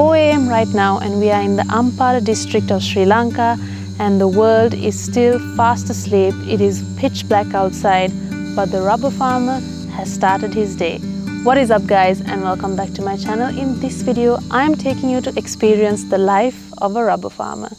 4 a.m. right now and we are in the Ampara district of Sri Lanka and the world is still fast asleep. It is pitch black outside, but the rubber farmer has started his day. What is up guys, and welcome back to my channel. In this video, I am taking you to experience the life of a rubber farmer.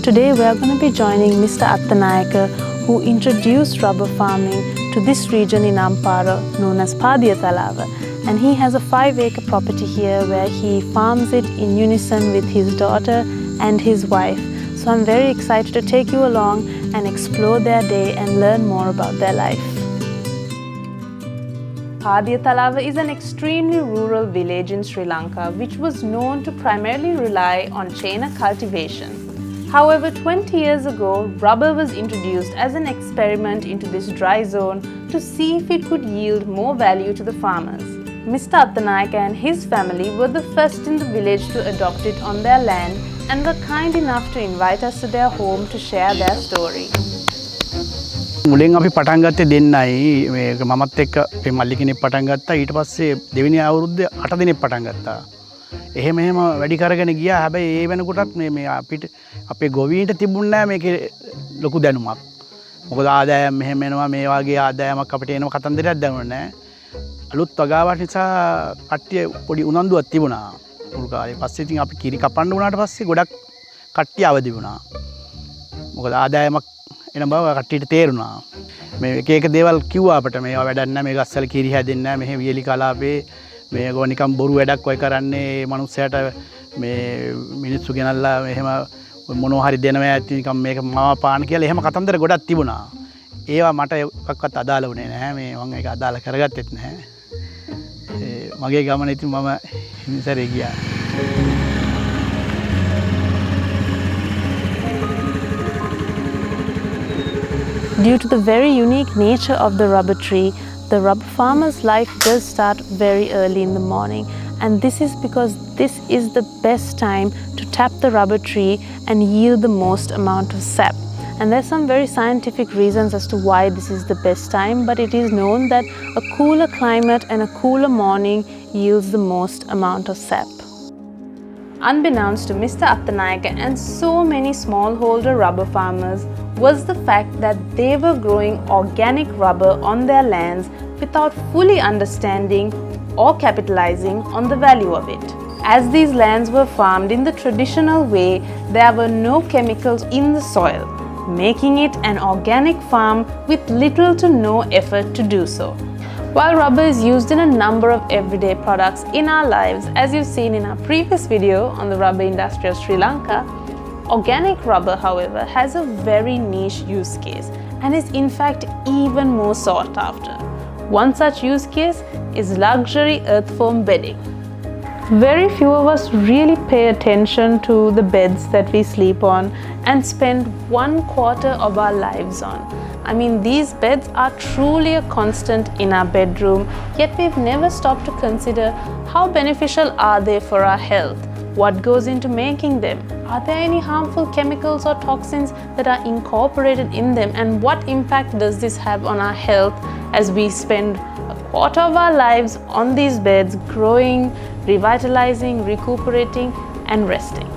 Today we are going to be joining Mr Attanayake, who introduced rubber farming to this region in Ampara known as Padiyathalawa, and he has a 5-acre property here where he farms it in unison with his daughter and his wife. So I'm very excited to take you along and explore their day and learn more about their life. Padiyathalawa is an extremely rural village in Sri Lanka which was known to primarily rely on Chena cultivation. However, 20 years ago, rubber was introduced as an experiment into this dry zone to see if it could yield more value to the farmers. Mr Attanayake and his family were the first in the village to adopt it on their land and were kind enough to invite us to their home to share their story. මුලින් අපි පටන් ගත්තේ දෙන්නයි මේක මමත් එක්ක මේ මල්ලි කෙනෙක් පටන් ගත්තා. ඊට පස්සේ දෙවෙනි අවුරුද්දේ 8 දිනක් පටන් ගත්තා. එහෙම වැඩි කරගෙන ගියා. හැබැයි ඒ වෙනකොටත් මේ අපිට අපේ ගොවීන්ට තිබුණ නැහැ මේකේ ලොකු දැනුමක්. මොකද ආදායම් මෙහෙම එනවා මේ වගේ ආදායමක් අපිට එනවා කතන්දරයක් දැනුනේ නැහැ. අලුත් වගාවක් නිසා කට්ටිය පොඩි උනන්දුවක් තිබුණා. මුල් කාලේ පස්සේ ඉතින් අපි කිරි කපන්න උනාට පස්සේ ගොඩක් කට්ටිය අවදි වුණා. මොකද ආදායමක් එන බව කට්ටියට තේරුණා. මේ එක එක දේවල් කිව්වා අපිට මේවා වැඩක් නැහැ, මේ ගස්සල කිරි හැදෙන්නේ නැහැ, මෙහෙ වියලි කලාපේ මේක නිකන් බොරු වැඩක් ඔය කරන්නේ මනුස්සයාට මේ මිනිස්සු ගෙනල්ලා එහෙම මොනවා හරි දෙනවා ඇති නිකන් මේක මම පාන කියලා එහෙම කතන්දර ගොඩක් තිබුණා. ඒවා මට එකක්වත් අදාළ වුණේ නැහැ. මේ මම ඒක අදාළ කරගත්තෙත් නැහැ. මගේ ගමන ඉතින් මම ඉස්සරේ ගියා. Due to the very unique nature of the rubber tree, the rubber farmer's life does start very early in the morning, and this is because this is the best time to tap the rubber tree and yield the most amount of sap. And there's some very scientific reasons as to why this is the best time, but it is known that a cooler climate and a cooler morning yields the most amount of sap. Unbeknownst to Mr Attanayake and so many smallholder rubber farmers was the fact that they were growing organic rubber on their lands without fully understanding or capitalizing on the value of it. As these lands were farmed in the traditional way, there were no chemicals in the soil, making it an organic farm with little to no effort to do so. While rubber is used in a number of everyday products in our lives, as you've seen in our previous video on the rubber industry of Sri Lanka, organic rubber, however, has a very niche use case and is in fact even more sought after. One such use case is luxury earthfoam bedding. Very few of us really pay attention to the beds that we sleep on and spend 1/4 of our lives on. I mean, these beds are truly a constant in our bedroom, yet we've never stopped to consider how beneficial are they for our health? What goes into making them? Are there any harmful chemicals or toxins that are incorporated in them? And what impact does this have on our health as we spend 1/4 of our lives on these beds, growing, revitalizing, recuperating, and resting?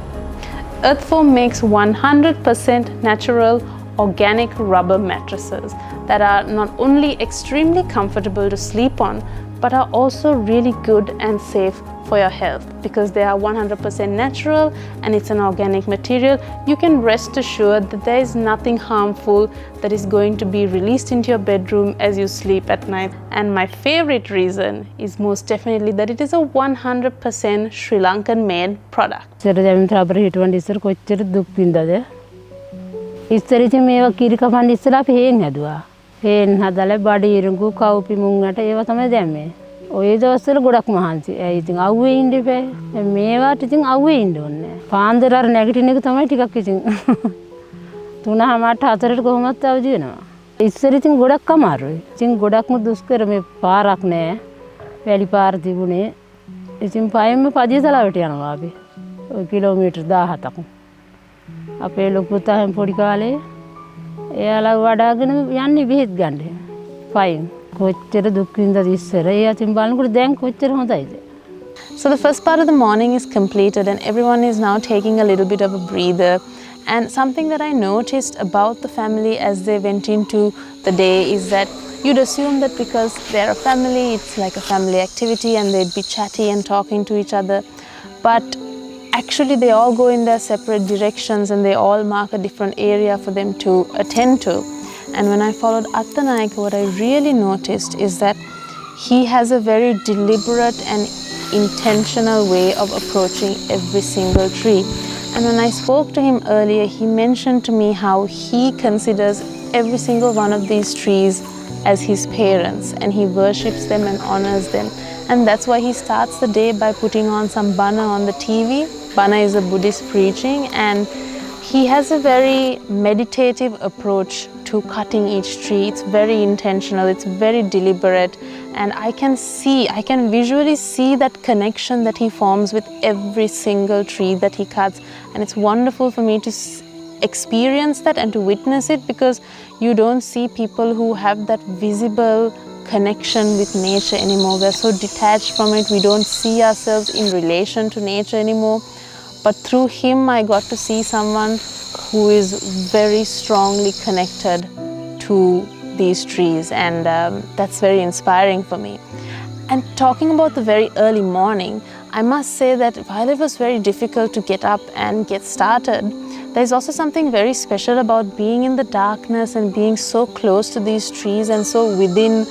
Earthfoam makes 100% natural organic rubber mattresses that are not only extremely comfortable to sleep on, but are also really good and safe for your health because they are 100% natural and it's an organic material. You can rest assured that there is nothing harmful that is going to be released into your bedroom as you sleep at night. And my favorite reason is most definitely that it is a 100% Sri Lankan made product. ඉස්සර ඉතින් මේවා කිරි කපන්න ඉස්සලා අපි හේන් හැදුවා. හේන් හදලා බඩ ඉරුඟු කවුපි මුංගට ඒවා තමයි දැම්මේ. ඔය දවස්වල ගොඩක් මහන්සි. ඒ ඉතින් අවුවේ ඉන්න ඉබේ. මේවාට ඉතින් අවුවේ ඉන්න ඕනේ. පාන්දර අර නැගිටින එක තමයි ටිකක් ඉතින් 3:00ට 4ට කොහොමවත් අවදි වෙනවා. ඉස්සර ඉතින් ගොඩක් අමාරුයි. ඉතින් ගොඩක්ම දුෂ්කර මේ පාරක් නෑ. වැලි පාර තිබුණේ. ඉතින් පයෙන්ම පදියතලාවට යනවා අපි. කිලෝමීටර් 17ක්. අපේ ලොකු පුතා හැම පොඩි කාලේ එයාලා වඩාගෙන යන්නේ බෙහෙත් ගන්න. ෆයින්. කොච්චර දුක් විඳලා ඉස්සර ඒ අතින් බලනකොට දැන් කොච්චර හොඳයිද. So the first part of the morning is completed and everyone is now taking a little bit of a breather. And something that I noticed about the family as they went into the day is that you'd assume that because they're a family, it's like a family activity and they'd be chatty and talking to each other. But actually they all go in their separate directions and they all mark a different area for them to attend to. And when I followed Attanayake, what I really noticed is that he has a very deliberate and intentional way of approaching every single tree. And when I spoke to him earlier, he mentioned to me how he considers every single one of these trees as his parents and he worships them and honors them. And that's why he starts the day by putting on some bana on the TV. Bana is a Buddhist preaching and he has a very meditative approach to cutting each tree. It's very intentional, it's very deliberate, and I can visually see that connection that he forms with every single tree that he cuts. And it's wonderful for me to experience that and to witness it, because you don't see people who have that visible connection with nature anymore. We're so detached from it, we don't see ourselves in relation to nature anymore. But through him I got to see someone who is very strongly connected to these trees, and that's very inspiring for me. And talking about the very early morning, I must say that while it was very difficult to get up and get started, there's also something very special about being in the darkness and being so close to these trees and so within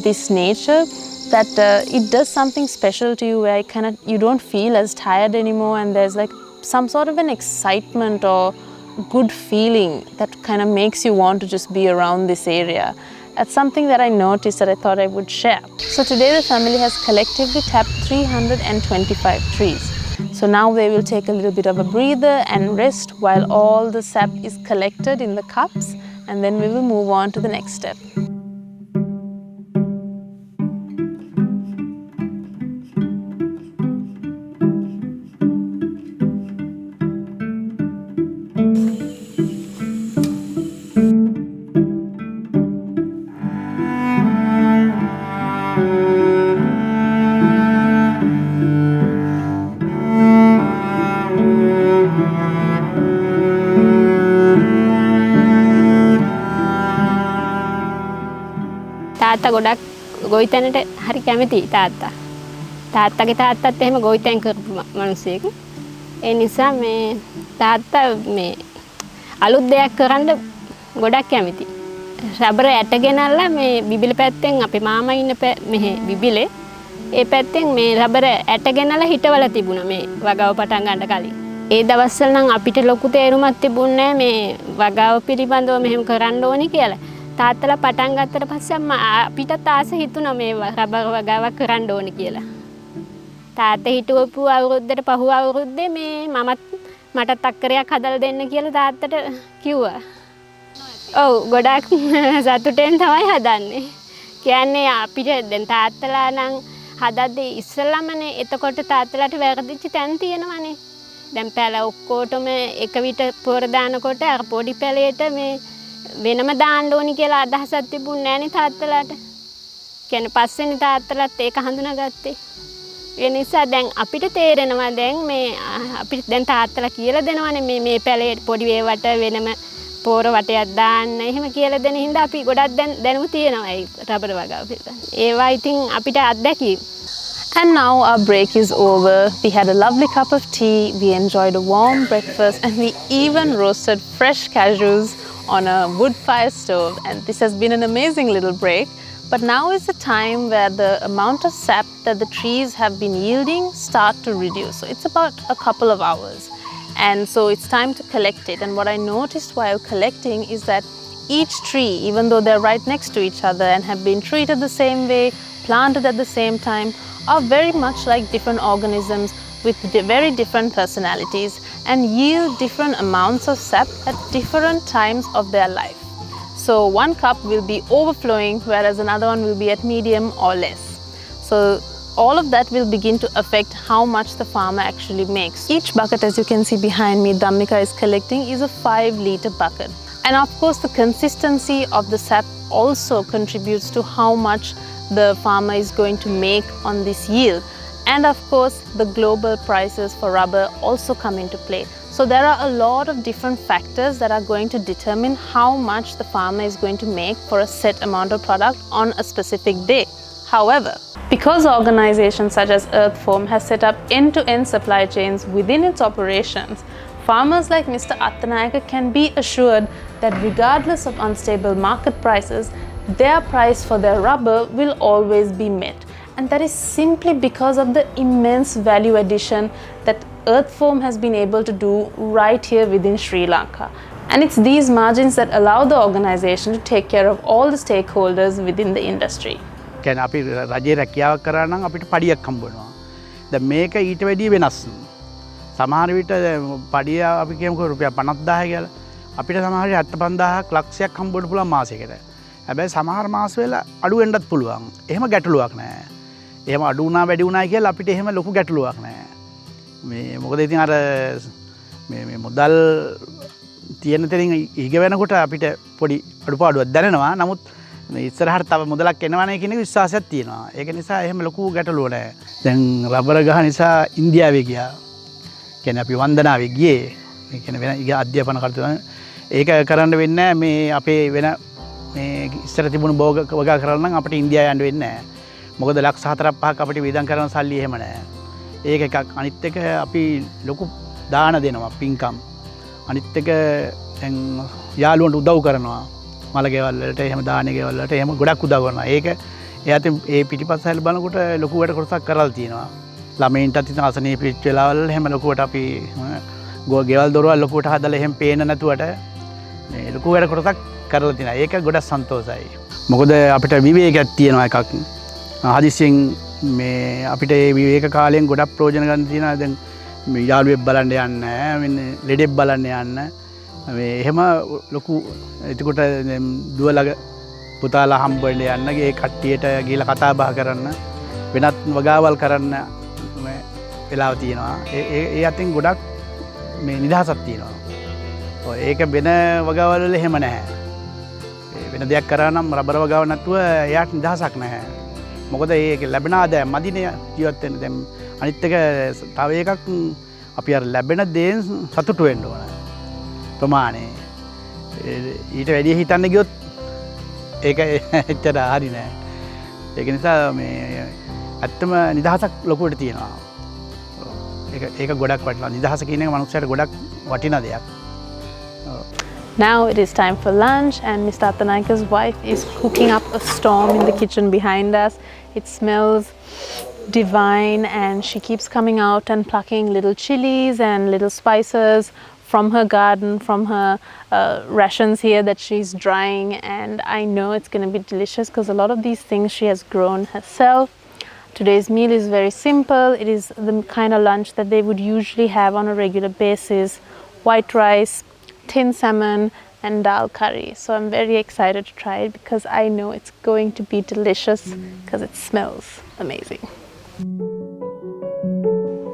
this nature, that it does something special to you, where you don't feel as tired anymore, and there's like some sort of an excitement or good feeling that kind of makes you want to just be around this area. That's something that I noticed that I thought I would share. So today the family has collectively tapped 325 trees. So now they will take a little bit of a breather and rest while all the sap is collected in the cups, and then we will move on to the next step. තාත්තා ගොඩක් ගොවිතැනට හරි කැමතියි තාත්තා. තාත්තගේ තාත්තත් එහෙම ගොවිතැන් කරපු මිනිහෙක්. ඒ නිසා මේ තාත්තා මේ අලුත් දෙයක් කරන්න ගොඩක් කැමතියි. රබර් ඇට ගෙනල්ලා මේ බිබිල පැත්තෙන් අපේ මාමා ඉන්න මෙහෙ බිබිලේ ඒ පැත්තෙන් මේ රබර් ඇට ගෙනල්ලා හිටවලා තිබුණා මේ වගාව පටන් ගන්න කලින්. ඒ දවස්වල නම් අපිට ලොකු තේරුමක් තිබුණේ නැහැ මේ වගාව පිළිබඳව මෙහෙම කරන්න ඕනේ කියලා. තාත්තලා පටන් ගත්තට පස්සේ අපිටත් ආස හිතුණා මේ රබර් වගාවක් කරන්න ඕනේ කියලා. තාත්තා හිටවපු අවුරුද්දට පහුව අවුරුද්දේ මේ මට තක්කරයක් හදලා දෙන්න කියලා තාත්තට කිව්වා. ඔව් ගොඩක් සතුටෙන් තමයි හදන්නේ. කියන්නේ අපිට දැන් තාත්තලා නම් හදද්දී ඉස්සෙල්ලාමනේ එතකොට තාත්තලාට වැරදිච්ච තැන් තියෙනවනේ. දැන් පැල ඔක්කොටම එක විට පොර දානකොට අර පොඩි පැලේට මේ වෙනම දාන්න ඕනි කියලා අදහසක් තිබුණේ නැණි තාත්තලාට. කියන්නේ පස්සේනේ තාත්තලාත් ඒක හඳුනාගත්තේ. ඒ නිසා දැන් අපිට තේරෙනවා දැන් මේ අපිට දැන් තාත්තලා කියලා දෙනවනේ මේ පැලේ පොඩි වේවට වෙනම පොර වටයක් දාන්න එහෙම කියලා දෙන හින්දා අපි ගොඩක් දැනුම තියෙනවා ඒ රබර් වගාව පිළිබඳ. ඒවා ඉතින් අපිට අත්දැකීම්. And now our break is over. We had a lovely cup of tea, we enjoyed a warm breakfast, and we even roasted fresh cashews on a wood fire stove. And this has been an amazing little break. But now is the time where the amount of sap that the trees have been yielding start to reduce. So it's about a couple of hours. And so it's time to collect it. And what I noticed while collecting is that each tree, even though they're right next to each other and have been treated the same way, planted at the same time, are very much like different organisms with very different personalities and yield different amounts of sap at different times of their life. So one cup will be overflowing, whereas another one will be at medium or less. So all of that will begin to affect how much the farmer actually makes. Each bucket, as you can see behind me, Dhammika is collecting is a 5-liter bucket. And of course, the consistency of the sap also contributes to how much the farmer is going to make on this yield. And of course, the global prices for rubber also come into play. So there are a lot of different factors that are going to determine how much the farmer is going to make for a set amount of product on a specific day. However, because organizations such as Earthfoam has set up end-to-end supply chains within its operations, farmers like Mr. Attanayake can be assured that regardless of unstable market prices, their price for their rubber will always be met. And that is simply because of the immense value addition that Earthfoam has been able to do right here within Sri Lanka. And it's these margins that allow the organization to take care of all the stakeholders within the industry. කියන්නේ අපි රජයේ රැකියාවක් කරා නම් අපිට පඩියක් හම්බ වෙනවා. දැන් මේක ඊට වැඩිය වෙනස්. සමහර විට පඩිය අපි කියමුකෝ රුපියල් 50000 කියලා. අපිට සමහර 75000ක් ලක්ෂයක් හම්බ වෙන්න පුළුවන් මාසෙකට. හැබැයි සමහර මාස වල අඩු වෙන්නත් පුළුවන්. එහෙම ගැටලුවක් නැහැ. එහෙම අඩු වුණා වැඩි වුණා කියලා අපිට එහෙම ලොකු ගැටලුවක් නැහැ. මේ මොකද ඉතින් අර මේ මුදල් තියෙන තැනින් ඊග වෙනකොට අපිට පොඩි අඩුපාඩුවක් දැනෙනවා. නමුත් ඉස්සරහට තව මුදලක් එනවනේ කියන එක විශ්වාසයක් තියෙනවා. ඒක නිසා එහෙම ලොකු ගැටලුවක් නැහැ. දැන් රබර් ගහ නිසා ඉන්දියාවේ ගියා. කියන්නේ අපි වන්දනාවේ ගියේ. ඒ කියන්නේ වෙන අධ්‍යාපන කටයුතු ඒක කරන්න වෙන්නේ මේ අපේ වෙන මේ ඉස්සර තිබුණු වගා කරලා නම් අපිට ඉන්දියාව යන්න වෙන්නේ නැහැ. මොකද ලක්ෂ 4-5ක් අපිට වියදම් කරන සල්ලි එහෙම නැහැ. ඒක එකක්. අනිත් එක අපි ලොකු දාන දෙනවා පින්කම්. අනිත් එක දැන් යාළුවන්ට උදව් කරනවා. මල ගෙවල් වලට එහෙම දාන ගෙවල් වලට එහෙම ගොඩක් උදව් කරනවා. ඒක එයාට ඒ පිටිපස්සෙල් බලනකොට ලොකුවට කොටසක් කරලා තියෙනවා. ළමයින්ටත් ඉතින් අසනීප පිට වෙලාවල් එහෙම ලොකුවට අපි ගෙවල් දොරවල් ලොකුවට හදලා එහෙම පේන නැතුවට මේ ලොකුවට කොටසක් කරලා තියෙනවා. ඒක ගොඩක් සන්තෝෂයි. මොකද අපිට විවේකයක් තියෙනවා එකක්. හදිසියෙන් මේ අපිට මේ විවේක කාලයෙන් ගොඩක් ප්‍රයෝජන ගන්න තියෙනවා. දැන් මේ යාළුවෙක් බලන්න යන්න, මෙන්න ලෙඩෙක් බලන්න යන්න. මේ එහෙම ලොකු එතකොට දුවලා පුතාලා හම්බ වෙන්න යන්න, ඒ කට්ටියට ගිහලා කතා බහ කරන්න, වෙනත් වගාවල් කරන්න මේ වෙලාව තියෙනවා. ඒ අතින් ගොඩක් මේ නිදහසක් තියෙනවා. ඔය ඒක වෙන වගාවල් වල එහෙම නැහැ. වෙන දෙයක් කරා නම් රබර වගාව නැතුව එයාට නිදහසක් නැහැ. මොකද ඒක ලැබෙන ආදායම මදිනේ ජීවත් වෙන්න. දැන් අනිත් එක තව එකක් අපි අර ලැබෙන දේෙන් සතුටු වෙන්න ඕන. ප්‍රමාණය ඊට වැඩිය හිතන්න ගියොත් ඒක එච්චර හරි නෑ. ඒක නිසා මේ ඇත්තම නිදහසක් ලොකුවට තියෙනවා. ඒක ගොඩක් වටිනවා. නිදහස කියන එක මනුස්සයට ගොඩක් වටිනා දෙයක්. Now it is time for lunch and Mr. Attanayake's wife is cooking up a storm in the kitchen behind us. It smells divine and she keeps coming out and plucking little chilies and little spices from her garden, from her rations here that she's drying, and I know it's going to be delicious because a lot of these things she has grown herself. Today's meal is very simple. It is the kind of lunch that they would usually have on a regular basis: white rice, tin salmon and dal curry. So I'm very excited to try it because I know it's going to be delicious because it smells amazing.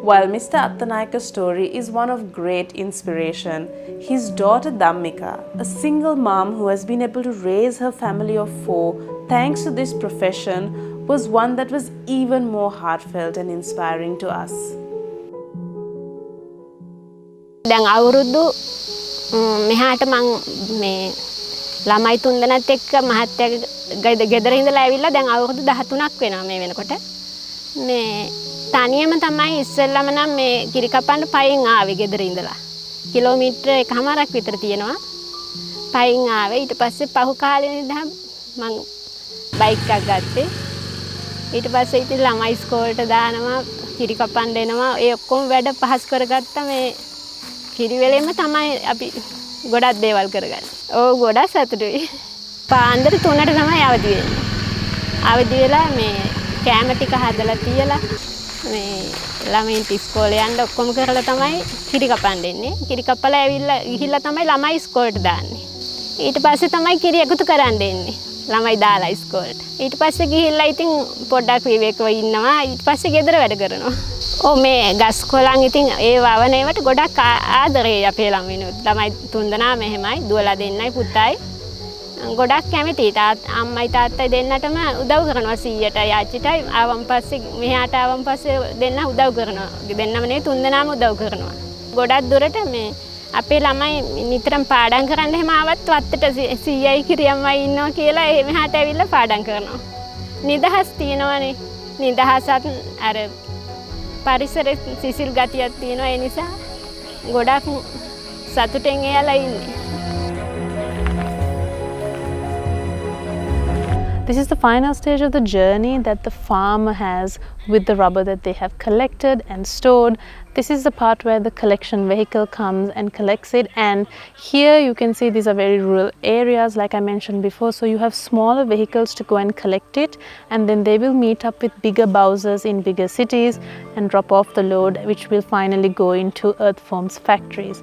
While Mr. Attanayake's story is one of great inspiration, his daughter Dhammika, a single mom who has been able to raise her family of 4 thanks to this profession, was one that was even more heartfelt and inspiring to us. දැන් අවුරුදු මෙහාට මං මේ ළමයි 3 දෙනාත් එක්ක මහත්තයාගේ ගෙදර ඉඳලා ඇවිල්ලා දැන් අවුරුදු 13ක් වෙනවා මේ වෙනකොට. මේ තනියම තමයි ඉස්සෙල්ලාම නම් මේ කිරි කපන්න පයින් ආවේ ගෙදර ඉඳලා. කිලෝමීටර 1කමාරක් විතර තියෙනවා. පයින් ආවේ. ඊට පස්සේ පහු කාලේ ඉඳන් මං බයික් එකක් ගත්තේ. ඊට පස්සේ ඉතින් ළමයි ඉස්කෝලේට දානවා, කිරි කපන්න එනවා. ඒ ඔක්කොම වැඩ පහසු කරගත්ත මේ කිරි වෙලෙම තමයි අපි ගොඩක් දේවල් කරගන්නේ. ඕ ගොඩක් සතුටුයි. පාන්දර 3ට තමයි අවදි වෙන්නේ. අවදි වෙලා මේ කැම ටික හදලා තියලා මේ ළමයින්ට ඉස්කෝලේ යන්න ඔක්කොම කරලා තමයි කිරි කපන්න එන්නේ. කිරි කපලා ඇවිල්ලා ගිහිල්ලා තමයි ළමයි ඉස්කෝලේට දාන්නේ. ඊට පස්සේ තමයි කිරි එකතු කරන්න එන්නේ. ළමයි දාලා ඉස්කෝලේට. ඊට පස්සේ ගිහිල්ලා ඉතින් පොඩ්ඩක් විවේකව ඉන්නවා. ඊට පස්සේ ගෙදර වැඩ කරනවා. ඔව් මේ ගස් කොළන් ඉතින් ඒ වවන ඒවට ගොඩක් ආදරේ අපේ ළමයිනුත්. ළමයි තුන්දෙනා මෙහෙමයි දුවලා දෙන්නයි පුතයි. ගොඩක් කැමතියි. අම්මයි තාත්තයි දෙන්නටම උදව් කරනවා 100ට යාච්චිටයි ආවන් පස්සේ මෙහාට ආවන් පස්සේ දෙන්න උදව් කරනවා. දෙන්නම නෙවෙයි තුන්දෙනාම උදව් කරනවා. ගොඩක් දුරට මේ අපේ ළමයි නිතරම පාඩම් කරන්න එහෙම ආවත් වත්තට 100යි කිරියම්මයි ඉන්නවා කියලා මෙහාට ඇවිල්ලා පාඩම් කරනවා. නිදහස් තියෙනවනේ. නිදහසත් අර පරිසරයේ සිසිල් ගතියක් තියෙනවා. ඒ නිසා ගොඩක් සතුටෙන් එයාලා ඉන්නේ. This is the final stage of the journey that the farmer has with the rubber that they have collected and stored. This is the part where the collection vehicle comes and collects it, and here you can see these are very rural areas like I mentioned before, so you have smaller vehicles to go and collect it, and then they will meet up with bigger bowsers in bigger cities and drop off the load, which will finally go into Earthfoam's factories.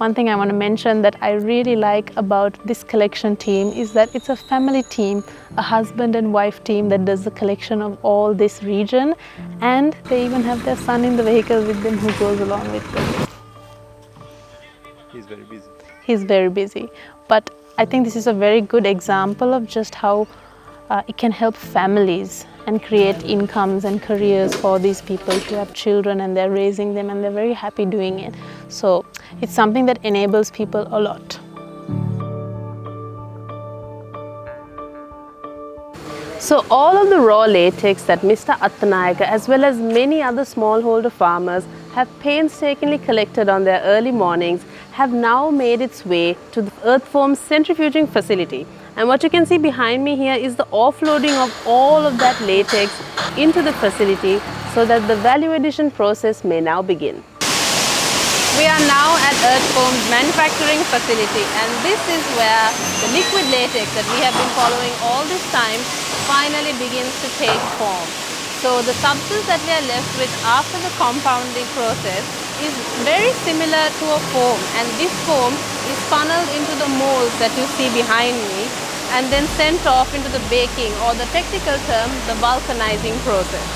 One thing I want to mention that I really like about this collection team is that it's a family team, a husband and wife team that does the collection of all this region, and they even have their son in the vehicle with them who goes along with them. He's very busy. He's very busy, but I think this is a very good example of just how it can help families and create incomes and careers for these people who have children and they're raising them and they're very happy doing it. So it's something that enables people a lot. So all of the raw latex that Mr Attanayake as well as many other smallholder farmers have painstakingly collected on their early mornings have now made its way to the Earthfoam centrifuging facility. And what you can see behind me here is the offloading of all of that latex into the facility so that the value addition process may now begin. We are now at Earthfoam's manufacturing facility, and this is where the liquid latex that we have been following all this time finally begins to take form. So the substance that we are left with after the compounding process is very similar to a foam, and this foam is funneled into the molds that you see behind me and then sent off into the baking, or the technical term, the vulcanizing process.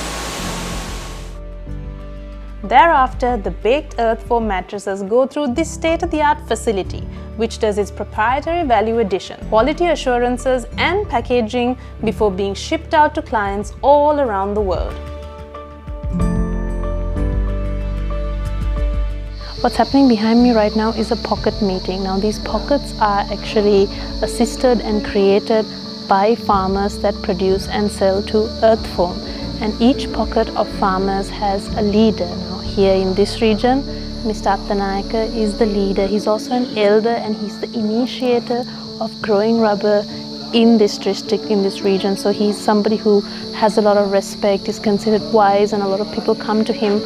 Thereafter, the baked Earthfoam mattresses go through this state-of-the-art facility, which does its proprietary value addition, quality assurances and packaging before being shipped out to clients all around the world. What's happening behind me right now is a pocket meeting. Now these pockets are actually assisted and created by farmers that produce and sell to Earthfoam, and each pocket of farmers has a leader. Now here in this region, Mr Attanayake is the leader. He's also an elder and he's the initiator of growing rubber in this district, in this region. So he's somebody who has a lot of respect, is considered wise, and a lot of people come to him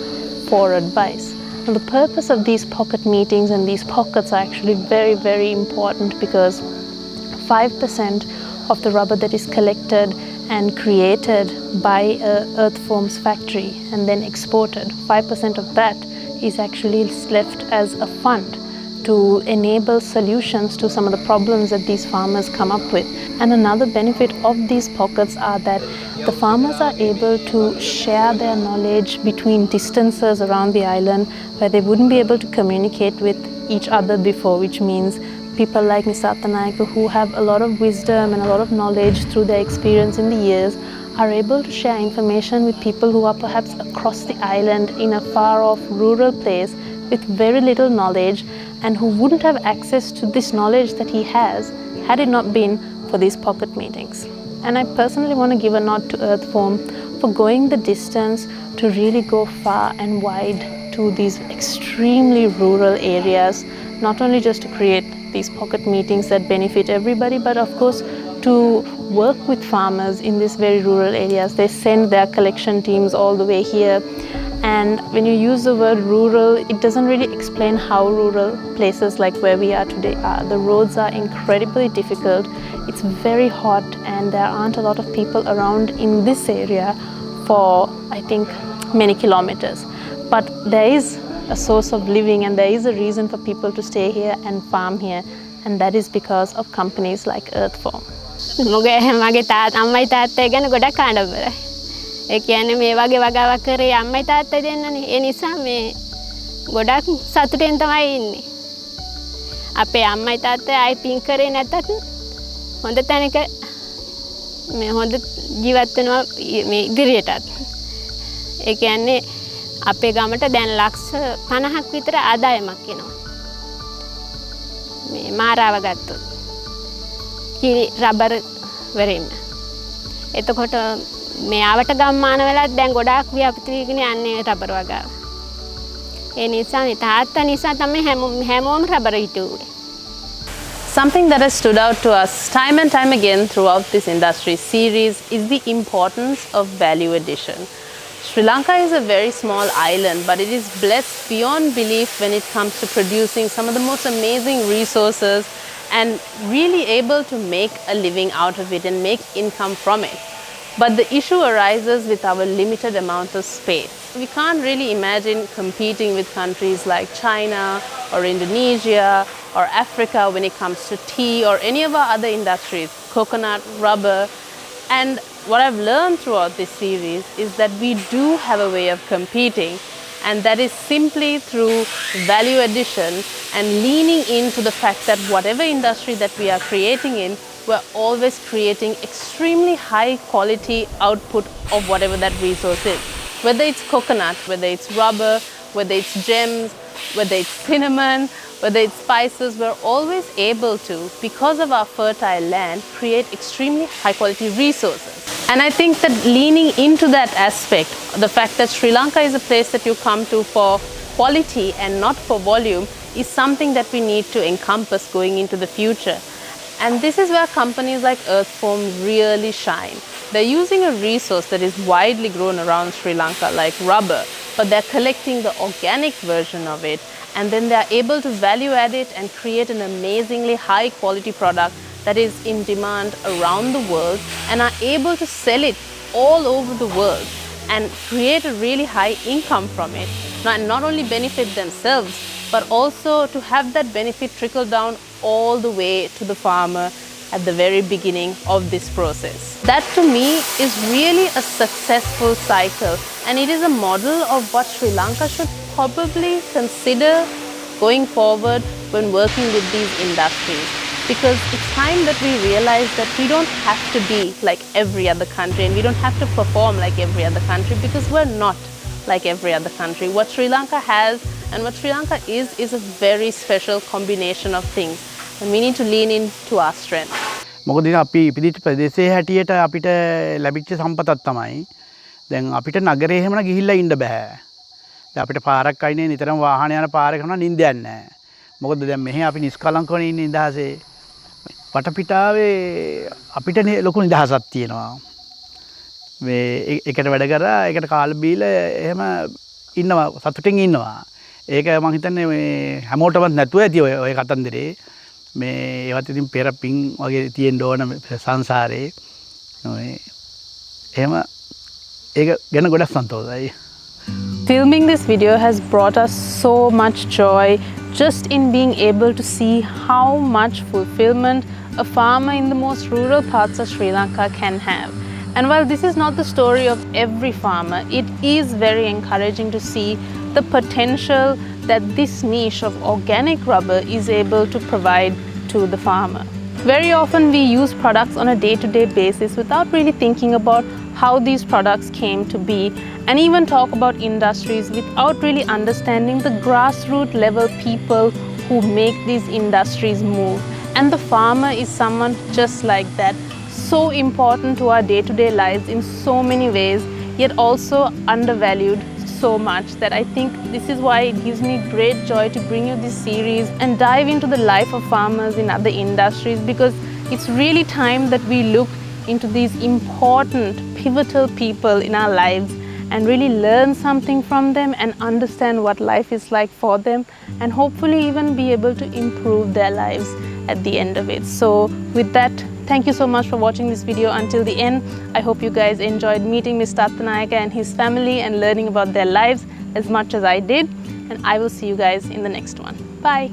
for advice. Now, the purpose of these pocket meetings and these pockets are actually very, very important because 5% of the rubber that is collected and created by Earthfoam's factory and then exported, 5% of that is actually left as a fund to enable solutions to some of the problems that these farmers come up with. And another benefit of these pockets are that the farmers are able to share their knowledge between distances around the island where they wouldn't be able to communicate with each other before, which means people like Mr Attanayake, who have a lot of wisdom and a lot of knowledge through their experience in the years, are able to share information with people who are perhaps across the island in a far off rural place with very little knowledge and who wouldn't have access to this knowledge that he has had it not been for these pocket meetings. And I personally want to give a nod to Earthfoam for going the distance to really go far and wide to these extremely rural areas, not only just to create these pocket meetings that benefit everybody, but of course to work with farmers in these very rural areas. They send their collection teams all the way here, and when you use the word rural, it doesn't really explain how rural places like where we are today are. The roads are incredibly difficult, it's very hot, and there aren't a lot of people around in this area for, I think, many kilometers. But there is a source of living and there is a reason for people to stay here and farm here, and that is because of companies like Earthfoam. මගේ අම්මයි තාත්තයි ගැන ගොඩක් ආඩම්බරයි. ඒ කියන්නේ මේ වගේ වගාවක් කරේ අම්මයි තාත්තයි දෙන්නනේ. ඒ නිසා මේ ගොඩක් සතුටෙන් තමයි ඉන්නේ. අපේ අම්මයි තාත්තයි ආයි පින් කරේ නැත්තත් හොඳ තැනක මේ හොඳ ජීවත් වෙනවා මේ ඉදිරියටත්. ඒ කියන්නේ අපේ ගමට දැන් ලක්ෂ 50ක් විතර ආදායමක් එනවා. මේ මාරාව ගත්තොත්. කිරි රබර් වරින්. එතකොට මේ ආවට ගම්මාන වෙලත් දැන් ගොඩාක් ව්‍යාපෘති වීගෙන යන්නේ රබර් වගාව. ඒ නිසා මේ තාත්තා නිසා තමයි හැමෝම rubber හිටුවේ. Something that has stood out to us time and time again throughout this industry series is the importance of value addition. Sri Lanka is a very small island, but it is blessed beyond belief when it comes to producing some of the most amazing resources and really able to make a living out of it and make income from it. But the issue arises with our limited amount of space. We can't really imagine competing with countries like China or Indonesia or Africa when it comes to tea or any of our other industries, coconut, rubber. And what I've learned throughout this series is that we do have a way of competing, and that is simply through value addition and leaning into the fact that whatever industry that we are creating in, we're always creating extremely high quality output of whatever that resource is. Whether it's coconut, whether it's rubber, whether it's gems, whether it's cinnamon, whether it's spices, we're always able to, because of our fertile land, create extremely high quality resources. And I think that leaning into that aspect, the fact that Sri Lanka is a place that you come to for quality and not for volume, is something that we need to encompass going into the future. And this is where companies like Earthfoam really shine. They're using a resource that is widely grown around Sri Lanka, like rubber, but they're collecting the organic version of it, and then they're able to value add it and create an amazingly high quality product that is in demand around the world, and are able to sell it all over the world and create a really high income from it. Not only benefit themselves, but also to have that benefit trickle down all the way to the farmer at the very beginning of this process. That to me is really a successful cycle, and it is a model of what Sri Lanka should probably consider going forward when working with these industries. Because it's time that we realize that we don't have to be like every other country, and we don't have to perform like every other country, because we're not like every other country. What Sri Lanka has and what Sri Lanka is a very special combination of things, and we need to lean into our strength. මොකද අපි ඉපදිච්ච ප්‍රදේශයේ හැටියට අපිට ලැබිච්ච සම්පතක් තමයි. දැන් අපිට නගරේ එහෙමන ගිහිල්ලා ඉන්න බෑ. දැන් අපිට පාරක් අයිනේ නිතරම වාහන යන පාරේ කරනවා නිින්දයක් නැහැ. මොකද දැන් මෙහි අපි නිස්කලංකව ඉන්නේ නිදහසේ. වටපිටාවේ අපිට ලොකු නිදහසක් තියෙනවා. මේ එකට වැඩ කරා එකට කාල බීලා එහෙම ඉන්නවා සතුටින් ඉන්නවා. ඒක මම හිතන්නේ මේ හැමෝටම නැතුව ඇති ඔය කතන්දරේ. මේ ඒවත් ඉතින් පෙර පිං වගේ තියෙන්න ඕන සංසාරේ. එහෙම ඒක ගැන ගොඩක් සන්තෝෂයි. Filming this video has brought us so much joy just in being able to see how much fulfillment a farmer in the most rural parts of Sri Lanka can have. And while this is not the story of every farmer, it is very encouraging to see the potential that this niche of organic rubber is able to provide to the farmer. Very often we use products on a day-to-day basis without really thinking about how these products came to be, and even talk about industries without really understanding the grassroots level people who make these industries move. And the farmer is someone just like that, so important to our day-to-day lives in so many ways, yet also undervalued so much, that I think this is why it gives me great joy to bring you this series and dive into the life of farmers in other industries, because it's really time that we look into these important, pivotal people in our lives and really learn something from them and understand what life is like for them, and hopefully even be able to improve their lives at the end of it. So with that, thank you so much for watching this video until the end. I hope you guys enjoyed meeting Mr Attanayake and his family and learning about their lives as much as I did, and I will see you guys in the next one. Bye.